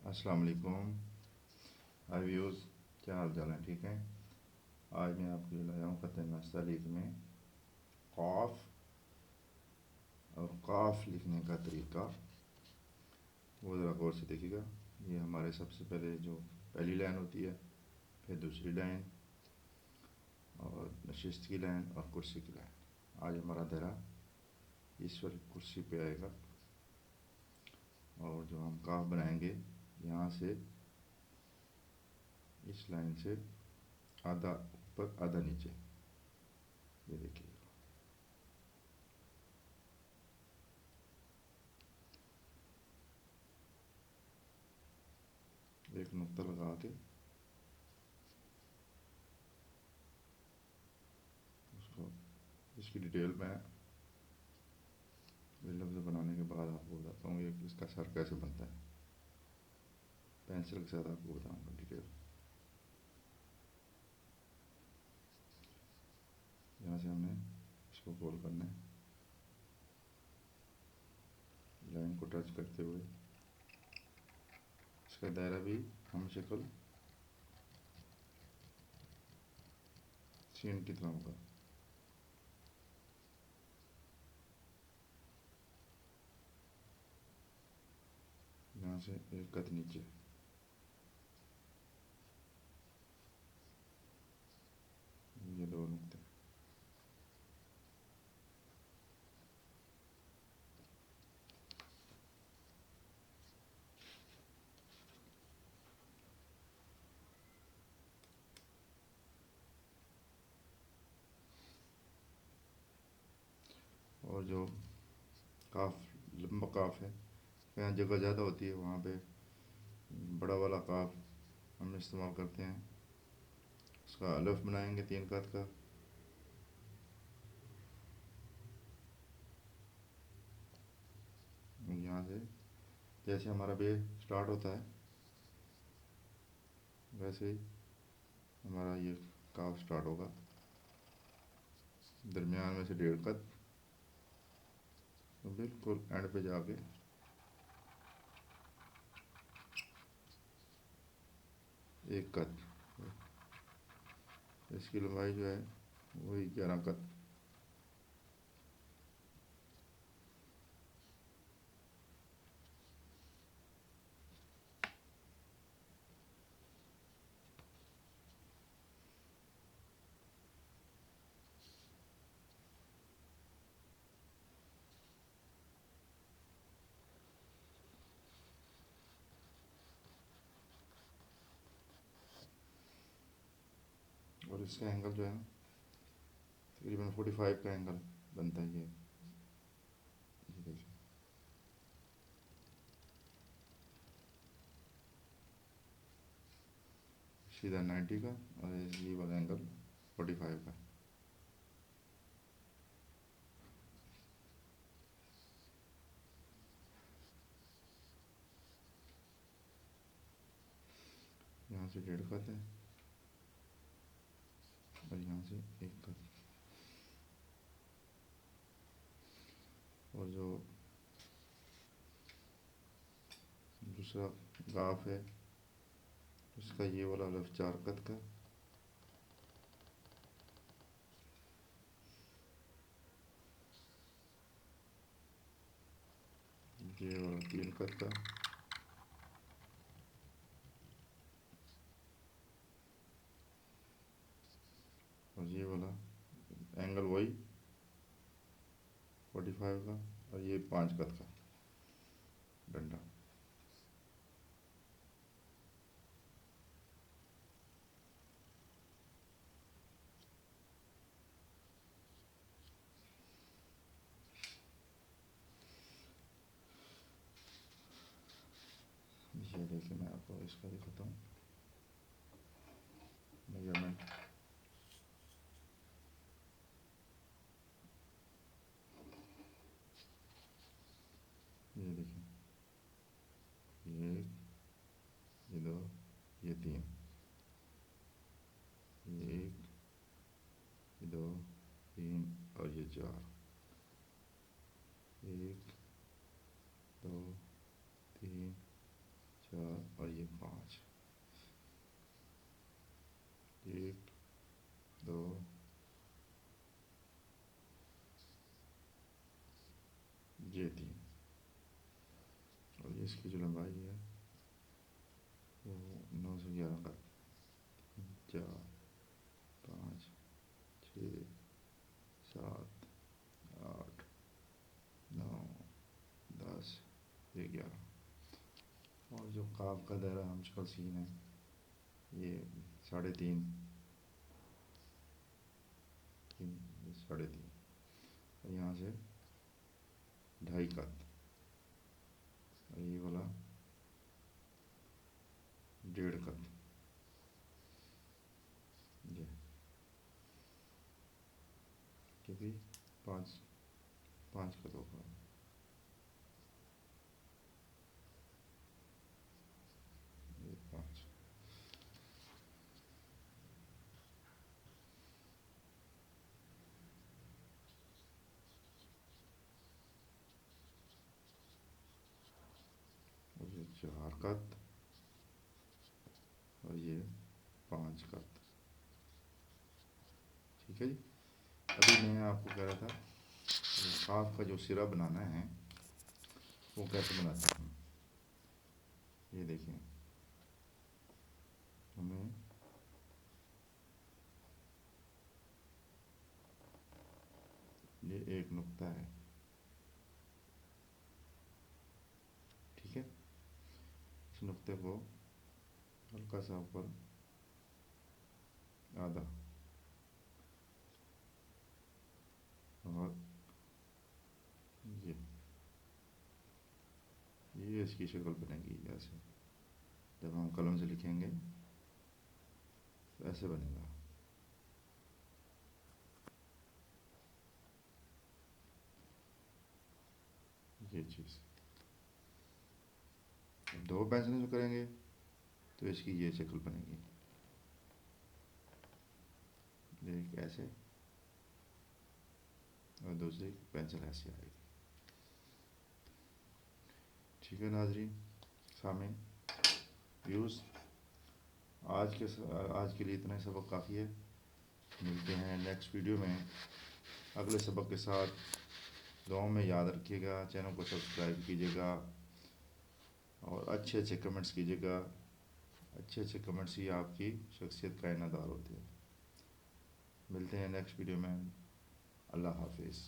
अस्सलाम वालेकुम। हाय व्यूज़, क्या हाल चाल है? ठीक है। आज मैं आपके लिए लाया हूँ ख़त नस्तलीक़ में क़ाफ़ और क़ाफ़ लिखने का तरीका। वो ज़रा गौर से देखिएगा। ये हमारे सबसे पहले जो पहली लाइन होती है, फिर दूसरी लाइन और नशिस्त की लाइन और कुर्सी की लाइन। आज हमारा दायरा इस वाली कुर्सी पे आएगा और जो हम क़ाफ़ बनाएंगे यहाँ से, इस लाइन से आधा ऊपर आधा नीचे, ये देखिए। एक नुक्ता लगा के उसको, इसकी डिटेल में लफ्ज़ बनाने के बाद आपको बताता हूँ ये इसका सर कैसे बनता है। पेंसिल के साथ आपको बताऊँगा डिटेल। यहाँ से हमने इसको गोल करना है, लाइन को टच करते हुए। इसका दायरा भी हम शक्ल सीन की तरह होगा। यहाँ से एक कद नीचे, ये दो नुक्ते। और जो काफ लंबा काफ है, जहाँ जगह ज़्यादा होती है वहाँ पे बड़ा वाला काफ हम इस्तेमाल करते हैं। उसका अलफ बनाएंगे 3 कद का। यहाँ से जैसे हमारा बे स्टार्ट होता है वैसे ही हमारा ये काफ स्टार्ट होगा। दरमियान में से 1.5 कद, तो बिल्कुल एंड पे जाके एक कद। इसकी लंबाई जो है वही 11 कद। और इसका एंगल जो है तकरीबन 45 का एंगल बनता है। ये देखिए, सीधा 90 का और ये वाला एंगल 45 का। यहाँ से 1.5 कद है और यहाँ से 1 कद। और जो दूसरा गाफ है उसका ये वाला लफ 4 कद का, ये वाला 3 कद का, और ये वाला एंगल वही 45 का, और ये 5 कद का डंडा। ये देखिए, मैं आपको इसका दिखाता हूँ मेजरमेंट। ये देखिए, ये 1, ये 2, ये 3, ये 1, ये 2, 3 और ये 4। 1, 2, 3, 4 और 5, 1 2 ये 3, और ये इसकी जो लंबाई है वो 9 से 11 का 4 5 6 7 8 9 10 11, और जो काफ का दायरा हम कल सीन है ये 3.5 3.5, और यहाँ से 2.5 कत, और ये वाला 1.5 कत, ये क्योंकि 5 कत होगा, ये 5, और ये 4 कत, और ये 5 कत। ठीक है जी। अभी मैं आपको कह रहा था काफ का जो सिरा बनाना है वो कैसे बनाते हैं। ये देखिए, हमें ये एक नुक्ता है, ठीक है। इस नुक्ते को हल्का सा ऊपर आधा, और ये इसकी शक्ल बनेगी। जैसे जब हम कलम से लिखेंगे तो ऐसे बनेगा। ये चीज़ 2 पेंसिलें जो करेंगे तो इसकी ये शक्ल बनेगी, एक ऐसे और दूसरी पेंसिल ऐसे आएगी। ठीक है नाजरीन, सामीन, व्यूज़, आज के लिए इतना ही सबक काफ़ी है। मिलते हैं नेक्स्ट वीडियो में अगले सबक के साथ। दुआओं में याद रखिएगा, चैनल को सब्सक्राइब कीजिएगा और अच्छे अच्छे कमेंट्स कीजिएगा। अच्छे अच्छे कमेंट्स ही आपकी शख्सियत का इनादार होते हैं। मिलते हैं नेक्स्ट वीडियो में। अल्लाह हाफिज़।